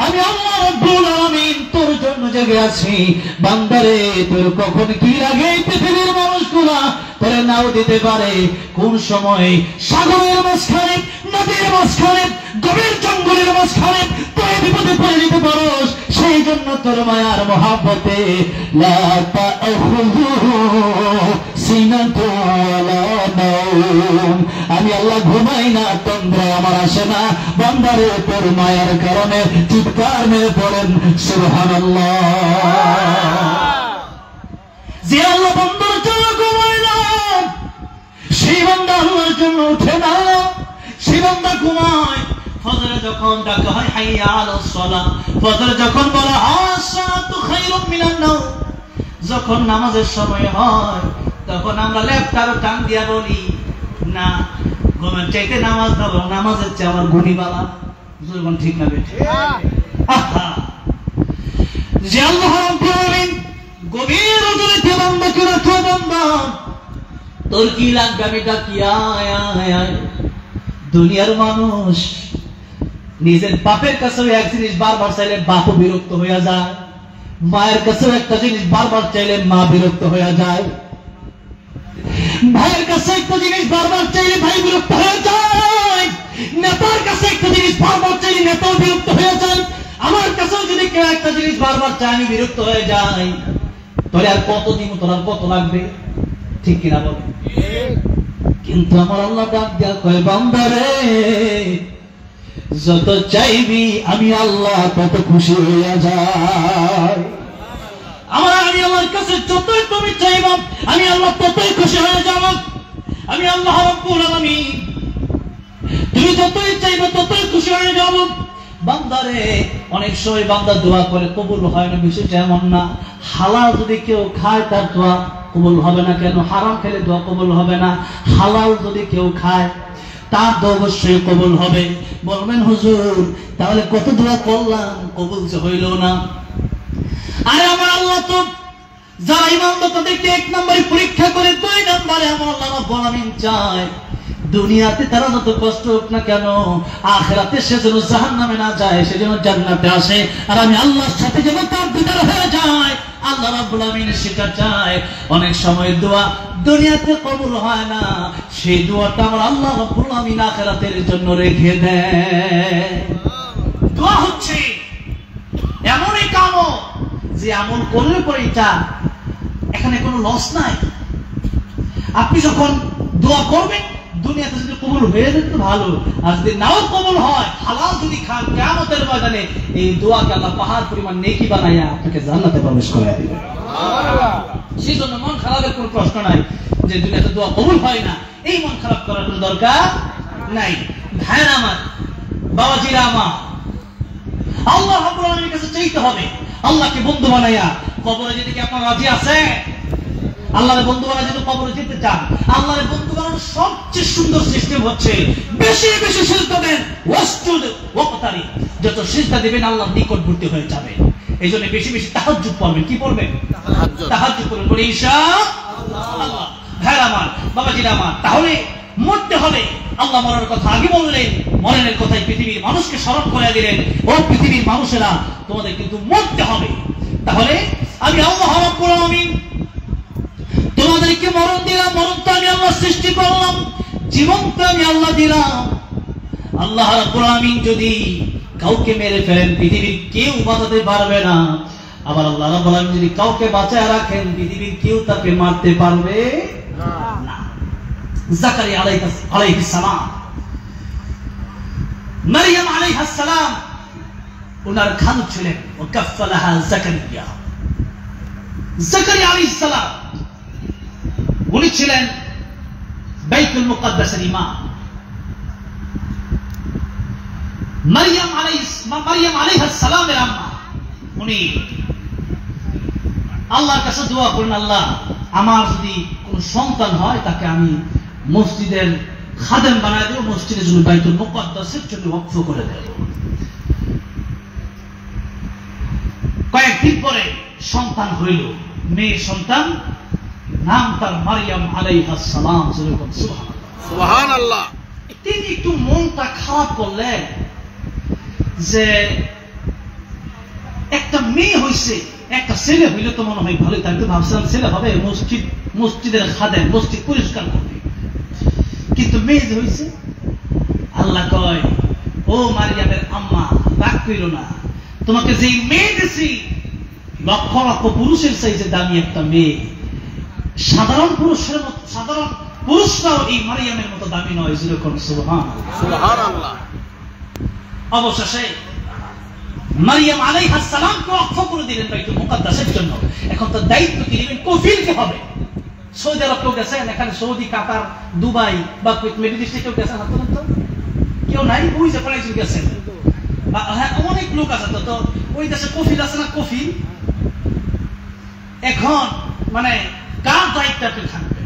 আমি আল্লাহ রাব্বুল আলামিন তোর জন্য জেগে আছি। বান্দারে তোর কখন কি লাগে পৃথিবীর মানুষগুলা তোরে নাও দিতে পারে। কোন সময় সাগরের মাঝখানে, নদীর মাঝখানে, গভীর জঙ্গলের মাঝখানে তুই বিপদে পড়ে যেতে পারোস। সেই জন্য তোর মায়ার মহাব্বতে লা তাখুযুহু সিনাতুন ওয়ালা নাওম, আমি আল্লাহ ঘুমাই না, তন্দ্রা আমার আসে না। বান্দারে তোর মায়ার কারণে চিৎকার মেরে পড়েন সুবহানাল্লাহ। যে আল্লাহ বান্দার জন্য ঘুমায় না, সেই বান্দা আল্লাহর জন্য উঠে না, সেই বান্দা ঘুমায়। ফজরে যখন ডাকা হয় হাইয়া আলাস সালাহ, ফজরে যখন বলা হয় আসসালাতু খায়রুম মিনান নাওম, যখন নামাজের সময় হয় তখন আমরা লেফটার টান দিয়া বলি না, ঘুমের চাইতে নামাজ দাও, নামাজের চেয়ে আমার গুণীবালা। যখন ঠিক না বেঠে, যে আল্লাহ রাব্বুল আলামিন গভীর রজনীতে বান্দাকে রাখো, বান্দা তোর কি লাগবে আমি ডাকি আয় আয় আয়। দুনিয়ার মানুষ নিজের বাপের কাছেও এক জিনিস বারবার চাইলে বাপও বিরক্ত হয়ে যায়, মায়ের কাছেও একটা জিনিস বারবার চাইলে মা বিরক্ত হয়ে যায়, ভাইয়ের কাছে একটা জিনিস বারবার চাইলে ভাই বিরক্ত হয়ে যায়, নেতার কাছে একটা জিনিস বারবার চাইলে নেতাও বিরক্ত হয়ে যায়। আমার কাছেও যদি কেউ একটা জিনিস বারবার চাই আমি বিরক্ত হয়ে যাই। তোর আর কত দিন, তোর আর কত লাগবে? ঠিক কিনা বল? কিন্তু আমার আল্লাহ ডাক দেয়া কয়, বান্দারে যত চাইবি আমি আল্লাহ তত খুশি হইয়া যায়। আমি আল্লাহর কাছে যতই তুমি চাইবা আমি আল্লাহ ততই খুশি হয়ে যাব। আমি আল্লাহ রাব্বুল আলামিন, তুমি যতই চাইবে ততই খুশি হয়ে যাব। বান্দারে অনেক সময় বান্দা দোয়া করে কবুল হয় না, বিষয়টা এমন না। হালাল যদি কেউ খায় তার দোয়া কবুল হবে না কেন? হারাম খেলে দোয়া কবুল হবে না। হালাল যদি কেউ খায় তার দোয়া অবশ্যই কবুল হবে। বলবেন হুজুর তাহলে কত দোয়া করলাম কবুল যে হইল না? আরে আমার আল্লাহ তো যারা ইমানদার তাদেরকে 1 নম্বরে পরীক্ষা করে, 2 নম্বরে আমার আল্লাহ রাব্বুল আলামিন চায় দুনিয়াতে তারা যত কষ্ট হোক না কেন আখিরাতে সে যেন জাহান্নামে না যায়, সে যেন জান্নাতে আসে। আর আমি আল্লাহর সাথে যেন তার দিদার হয়ে যায়, আল্লাহ রাব্বুল আলামিন সেটা চায়। অনেক সময় দোয়া দুনিয়াতে কবুল হয় না, সেই দোয়াটা আমার আল্লাহ রাব্বুল আলামিন আখিরাতের জন্য রেখে দেয়। দোয়া হচ্ছে এমন এক আমল যে আমল করলে পরে এটা এখানে কোনো লস নাই। আপনি যখন দোয়া করবেন দুনিয়াতে যদি কবুল হয়ে যেত ভালো, আর যদি নাও কবুল হয় হালাল যদি খান কিয়ামতের ময়দানে এই দোয়াকে আল্লাহ পাহাড় পরিমাণ নেকি বানাইয়া আপনাকে জান্নাতে প্রবেশ করায় দিবেন। সেই জন্য মন খারাপের কোনো প্রশ্ন নাই যে দুনিয়াতে দোয়া কবুল হয় না, এই মন খারাপ করার কোনো দরকার নাই। ভাইরা আমার, বাবাজিরা আমার, আল্লাহ রাব্বুল আলামিনের কাছে চাইতে হবে আল্লাহকে বন্ধু বানাইয়া। কবরে যেতে কি আপনারা রাজি আছেন? আল্লাহর বন্ধু বানায় যদি কবরে যেতে চান, আল্লাহর বন্ধু বানানোর সবচেয়ে সুন্দর সিস্টেম হচ্ছে বেশি বেশি সিজদা দেন, ওয়াসজুদ ওয়াকতারি। যত সিজদা দিবেন আল্লাহর নিকটবর্তী হয়ে যাবে। এই জন্য বেশি বেশি তাহাজ্জুদ পড়বেন। কি পড়বেন? তাহাজ্জুদ পড়বেন বলে ইনশাআল্লাহ। ভাইরা আমার, বাবাজিরা আমার, তাহলে মরতে হবে। আল্লাহ মরার কথা আগে বললেন, মরণের কথাই পৃথিবীর মানুষকে স্মরণ করে দিলেন। ও পৃথিবীর মানুষেরা, তোমাদের কিন্তু মরতে হবে। তাহলে আমি আল্লাহ রাব্বুল আলামিন সৃষ্টি করলাম, জীবনটা আমি আল্লাহ দিলাম। আল্লাহ রাব্বুল আলামিন যদি কাউকে মেরে ফেলেন পৃথিবীর কেউ বাঁচাতে পারবে না, আবার আল্লাহ রাব্বুল আলামিন যদি কাউকে বাঁচায় রাখেন পৃথিবীর কেউ তাকে মারতে পারবে না। জাকারিয়া আলাইহিস সালাম, মারইয়াম আলাইহিস সালাম ওনার খালু ছিলেন, ওয়াকাফালাহা জাকারিয়া। জাকারিয়া আলাইহিস সালাম উনি ছিলেন বাইতুল মুকাদ্দাসের ইমাম। মারইয়াম আলাইহিস সালামের আম্মা উনি আল্লাহর কাছে দোয়া করেন, আল্লাহ আমার যদি কোন সন্তান হয় তাকে আমি মসজিদের খাদেম বানায় দেব, মসজিদের জন্য বাইতুল মুকাদ্দাসের জন্য ওয়াকফ করে দেব। কয়েকদিন পরে সন্তান হইল, মেয়ে সন্তান, নাম তার মারইয়াম আলাইহিস সালাম। সুবহানাল্লাহ। তিনি একটু মনটা খারাপ করলেন যে একটা মেয়ে হইছে, একটা ছেলে হইলে তো মনে হয় ভালোই, তাই তো ভাবছিলাম ছেলে হবে, মসজিদের খাদেম, মসজিদ পরিষ্কার করবে, কিন্তু মেয়ে যে হইছে। আল্লাহ কয়, ও মারইয়ামের আম্মা রাগ কইরো না, তোমাকে যেই মেয়ে দিছি লক্ষ লক্ষ পুরুষের চাইতে দামি একটা মেয়ে। সাধারণ পুরুষরাও এই মারইয়ামের মতো দামি নয়। যেরকম সুবহানাল্লাহ। অবশেষে মারইয়াম আলাইহিস সালামকে ওয়াকফ করে দিলেন বাইতুল মুকাদ্দাসের জন্য। এখন তো দায়িত্ব কি নেবেন? কফিলকে হবে। সৌদি আরব কেউ গেছেন? এখানে সৌদি, কাতার, দুবাই বা মিডল ইস্টে কেউ গেছেন? হাত তোলেন তো। কেউ নাই? ওই যে পড়াইছেন গেছেন, হ্যাঁ অনেক লোক আছে। তো ওই দেশে কফিল আছে না? কফিল এখন মানে কার দায়িত্বে থাকবে?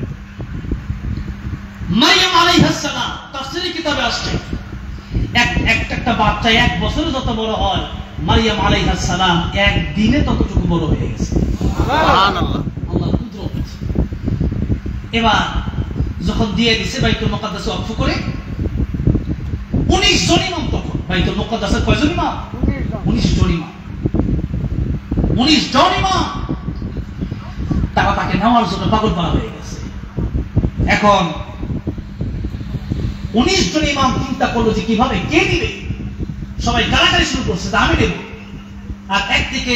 মারইয়াম আলাইহিস সালাম তাফসীরের কিতাবে আসছে, একটা বাচ্চা 1 বছরে যত বড় হয়, মারইয়াম আলাইহিস সালাম একদিনে ততটুকু বড় হয়ে গেছে। সুবহানাল্লাহ। আল্লাহর কুদরত। এবার যখন দিয়ে দিছে বাইতুল মুকাদ্দাস ওয়াকফ করে, 19 জন ইমাম তখন বাইতুল মুকাদ্দাসের কয়জন ইমাম? 19 জন ইমাম। 19 জন ইমাম তারা তাকে নেওয়ার জন্য পাগল পারা হয়ে গেছে। এখন 19 জন ইমাম চিন্তা করলো যে কিভাবে, কে নিবে? সবাই গালাগালি শুরু করছে যে আমি নেব। আর একদিকে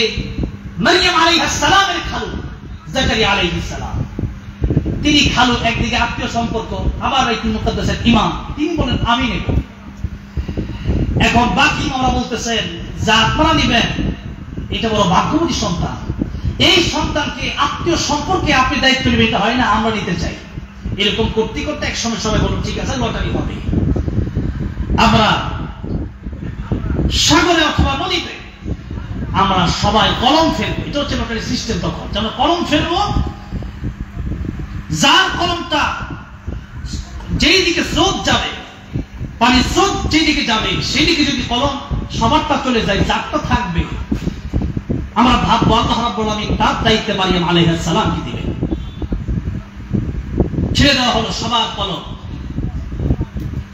মারইয়াম আলাইহিস সালামের খালু জাকারিয়া আলাইহিস সালাম, তিনি খালু, একদিকে আত্মীয় সম্পর্ক, আবার বাইতুল মুকাদ্দাসের ইমাম, তিনি বলেন আমি নেব। এখন বাকি ইমামরা বলতেছেন যা আপনারা নেবেন এটা বড় ভাগ্যবতী সন্তান, এই সন্তানকে আত্মীয় সম্পর্কে আপনি দায়িত্ব নেবেন, এটা হয় না, আমরা নিতে চাই। এরকম করতে করতে এক সময় সবাই বলুন ঠিক আছে লটারি হবে, আমরা সাগরে অথবা নদীতে আমরা সবাই কলম ফেলবো। এটা হচ্ছে লটারি সিস্টেম। তখন যেন কলম ফেলবো, যার কলমটা যেই দিকে স্রোত যাবে, পানির স্রোত যেই দিকে যাবে সেই দিকে যদি কলম সবারটা চলে যায়, যারটা থাকবে, আমরা ভাববো আল্লাহ রাব্বুল আলামিন তার দায়িত্বে মারইয়াম আলাইহিস সালামকে দিবেন। ছেড়ে দেওয়া হলো সবার কলম।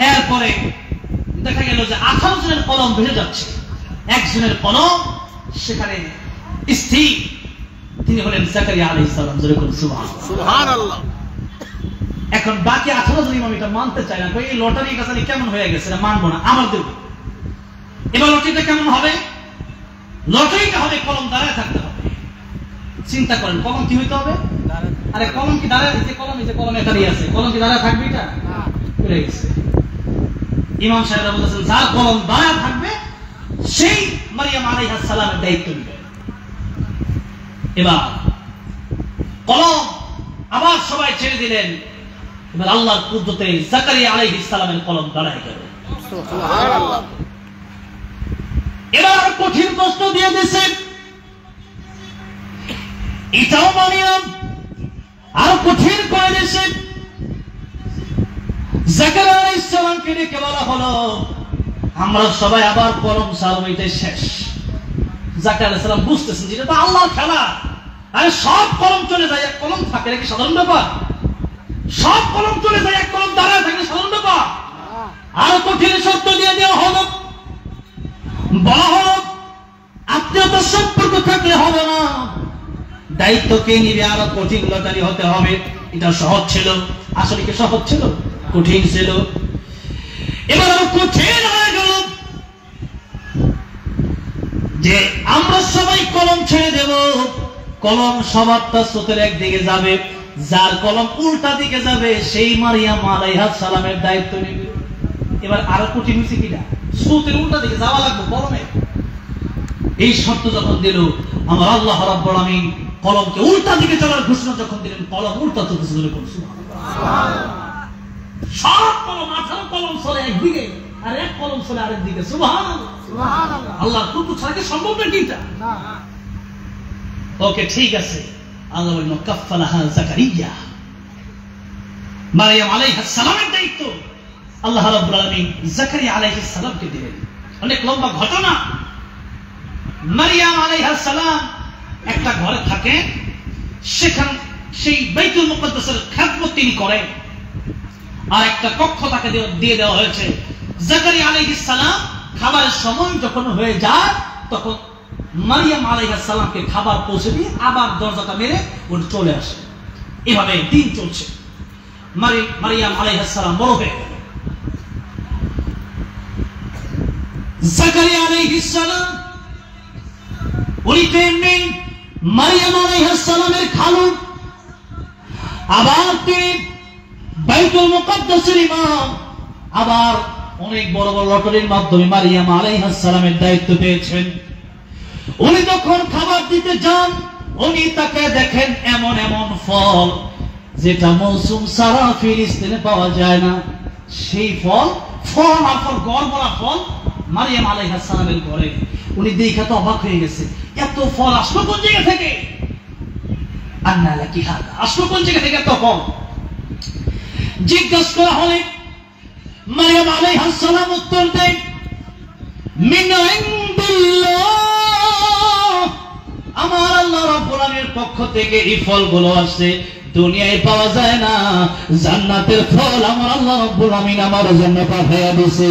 এরপরে দেখা গেল যে 18 জনের কলম ভেসে যাচ্ছে, একজনের কলম সেখানে স্থির, তিনি হলেন জাকারিয়া আলাইহিস সালাম। যেরকম সুবহানাল্লাহ। এখন বাকি 18 জন ইমাম এটা মানতে চায় না, এই লটারিটা জানি কেমন হয়ে গেছে, এটা মানবো না, আমার দেব। এবার লটারিটা কেমন হবে? লটারিটা হবে কলম দাঁড়ায় থাকতে হবে। চিন্তা করেন কলম কি হইতে হবে? আরে কলম কি দাঁড়ায়? এই যে কলম এখানেই আছে, কলম কি দাঁড়ায় থাকবে? এটা পড়ে গেছে। ইমাম সাহেবরা বলেছেন যার কলম দাঁড়ায় থাকবে সেই মারইয়াম আলাইহিস সালামের দায়িত্ব নেবে। এবার কলম আবার সবাই ছেড়ে দিলেন। এবার আল্লাহর কুদরতে জাকারিয়া আলাইহিস সালামের কলম দাঁড়ায় গেল। সুবহানাল্লাহ। এবার কঠিন প্রশ্ন দিয়ে দিয়েছে, এটাও মানিলাম, আর কঠিন করে দিয়েছে। জাকারিয়া আলাইহিস সালামকে ডেকে বলা হলো আমরা সবাই আবার কলম ছাড়বো, এটাই শেষ। জাকারিয়া আলাইহিস সালাম বুঝতেছেন যেটা তো আল্লাহর খেলা, আরে সব কলম চলে যায়, এক কলম থাকে, এটা কি সাধারণ ব্যাপার? সব কলম চলে যায়, এক কলম দাঁড়ায় থাকে, সাধারণ ব্যাপার? আরো কঠিন শর্ত দিয়ে দেওয়া হলো, বলা হলো আত্মীয়তার সম্পর্ক থাকলে হবে না, দায়িত্ব কে নিবে, আরো কঠিন লটারি হতে হবে। এটা সহজ ছিল। আসলে কি সহজ ছিল? কঠিন ছিল। এবার আরো কঠিন হয়ে গেল যে আমরা সবাই কলম ছেড়ে দেব, কলম সবারটা স্রোতের একদিকে যাবে, যার কলম উল্টা দিকে যাবে সেই মারিয়াম আলাইহিস সালামের দায়িত্ব নেবে। এবার আরো কঠিন হয়েছে কিনা, স্রোতের উল্টা দিকে যাওয়া লাগবে কলমে। এই শর্ত যখন দিল আমার আল্লাহ রাব্বুল আলামিন কলমকে উল্টা দিকে চলার ঘোষণা যখন দিলেন, কলম উল্টা চলতেছে। সব কলম, 18 কলম চলে একদিকে আর এক কলম চলে আরেক দিকে। সুবহানাল্লাহ, সুবহানাল্লাহ। আল্লাহ কুতু ছাড়া কি সম্ভব নাকি এটা? না। ওকে, ঠিক আছে। আল্লাহ বলেন কাফফালাহা জাকারিয়া, মারইয়াম আলাইহিস সালামের দায়িত্ব আল্লাহ রাব্বুল আলামিন জাকারিয়া আলাইহিস সালামকে দিলেন। অনেক লম্বা ঘটনা। মারইয়াম আলাইহিস সালাম একটা ঘরে থাকে, সেখানে সেই বাইতুল মুকদ্দাসের খেদমত তিনি করেন, আর একটা কক্ষ তাকে দিয়ে দেওয়া হয়েছে। জাকারিয়া আলাইহিস সালাম খাবারের সময় যখন হয়ে যায়, তখন মারিয়াম আলাইহিস সালামকে খাবার পৌঁছে দিয়ে আবার দরজাটা মেরে ওর চলে আসে। এভাবে দিন চলছে। মারিয়াম আলাইহিস সালাম বড় হয়ে গেল। জাকারিয়া আলাইহিস সালাম উনি তেমনি মারিয়াম আলাইহিস সালামের খালু, আবার তিনি বাইতুল মুকদ্দাসের ইমাম, আবার অনেক বড় বড় লটারির মাধ্যমে মারিয়াম আলাইহিস সালামের দায়িত্ব পেয়েছেন। উনি যখন খাবার দিতে যান, উনি তাকে দেখেন এমন এমন ফল যেটা মৌসুম সারা ফিলিস্তিনে পাওয়া যায় না। সেই ফল আর ফল, গড়বড়া ফল মারিয়াম আলাইহিস সালামের ঘরে। উনি দেখে তো অবাক হয়ে গেছে, এত ফল আসলো কোন জায়গা থেকে? আন্না লাকি হাদা, আসলো কোন জায়গা থেকে এত ফল? জিজ্ঞাসা করা হলে মারিয়াম আলাইহিস সালাম উত্তর দেন, মিন ইনদিল্লাহ, আমার আল্লাহ রাব্বুল আলামিনের পক্ষ থেকে এই ফলগুলো আসে, দুনিয়ায় পাওয়া যায় না। জান্নাতের ফল আমার আল্লাহ রাব্বুল আলামিন আমার জন্য পাঠিয়ে দিয়েছে।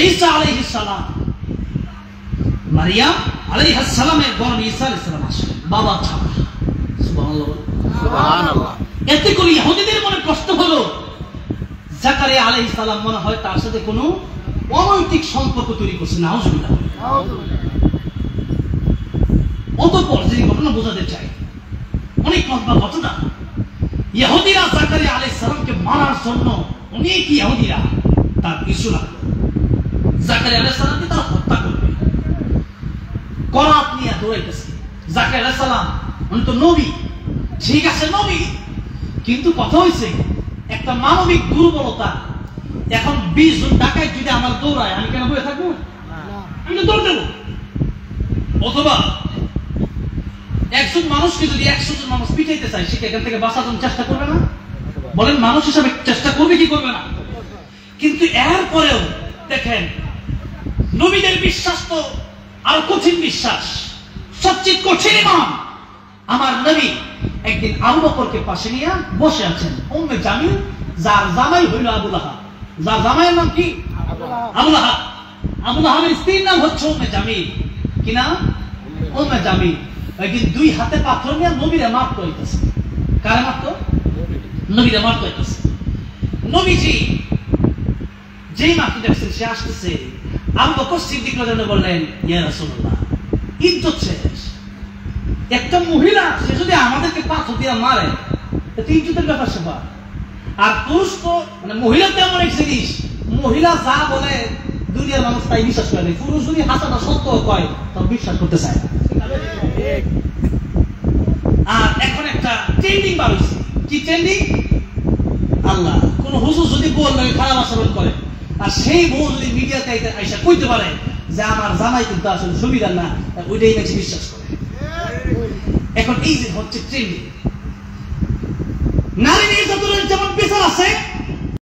ঈসা আলাইহিস সালাম, মারিয়াম আলাইহিস সালামের বড় ঈসা আলাইহিস সালাম আসেন বাবা ছাড়া। সুবহানাল্লাহ, সুবহানাল্লাহ। এতে করে ইহুদিদের মনে প্রশ্ন হলো, জাকারিয়া আলাইহিস সালাম মনে হয় তার সাথে কোনো অনৈতিক সম্পর্ক তৈরি করছে। নাউজুবিল্লাহ। অতঃপর যে ঘটনা বোঝাতে চাই, অনেক লম্বা ঘটনা। ইহুদিরা জাকারিয়া আলাইহিস সালামকে মারার জন্য অনেক ইহুদিরা তার পিছু লাগলো। জাকারিয়া আলাইহিস সালামকে তারা হত্যা করবে, করাত নিয়ে দৌড়াইতেছে। জাকারিয়া আলাইহিস সালাম উনি তো নবী, ঠিক আছে নবী, কিন্তু কথা হয়েছে একটা মানবিক দুর্বলতা। এখন 20 জন ডাকাত যদি আমার দৌড়ায়, আমি কেন বসে থাকবো? আমি তো দৌড় দেবো। অথবা একজন মানুষকে যদি 100 জন মানুষ পিটাইতে চায়, সে এখান থেকে বাঁচার জন্য চেষ্টা করবে না? বলেন, মানুষ হিসাবে চেষ্টা করবে কি করবে না? কিন্তু এরপরেও দেখেন, নবীদের বিশ্বাস তো আরো কঠিন বিশ্বাস, সবচেয়ে কঠিন ইমান। আমার নবী একদিন আবু বকরকে পাশে নিয়ে বসে আছেন, উম্মে জামিল, যার জামাই হইল আবু লাহাব। যার জামাইয়ের নাম কি? আবু লাহাব। আবু লাহাবের স্ত্রীর নাম হচ্ছে উম্মে জামিল। কি নাম? উম্মে জামিল। একদিন দুই হাতে পাথর নিয়ে নবীরে মারতে হইতেছে। কারে মারতো? নবীরে মারতে হইতেছে। নবীজি যেই মারতে দেখছেন, সে আসতেছে। আবু বকর সিদ্দিক রাদিয়াল্লাহু আনহু বললেন, ইয়া রাসূলুল্লাহ, ইজ্জত শেষ। একটা মহিলা সে যদি আমাদেরকে পাথর দিয়ে মারে, এটা ইজ্জতের ব্যাপার সেবা। আর পুরুষ তো মানে মহিলা তো এমন এক জিনিস, মহিলা যা বলে দুনিয়ার মানুষ তাই বিশ্বাস করে। পুরুষ যদি হাসাটা সত্য কয়, তাও বিশ্বাস করতে চায় না। আর এখন একটা ট্রেন্ডিং বার হয়েছে। কি ট্রেন্ডিং? আল্লাহ, কোন হুজুর যদি বউর লাগে খারাপ আচরণ করে, আর সেই বউ যদি মিডিয়াতে আইসা কইতে পারে যে আমার জামাই কিন্তু আসলে সুবিধা না, ওইটাই নাকি বিশ্বাস করে। এখন এই যে হচ্ছে ট্রেন্ডিং,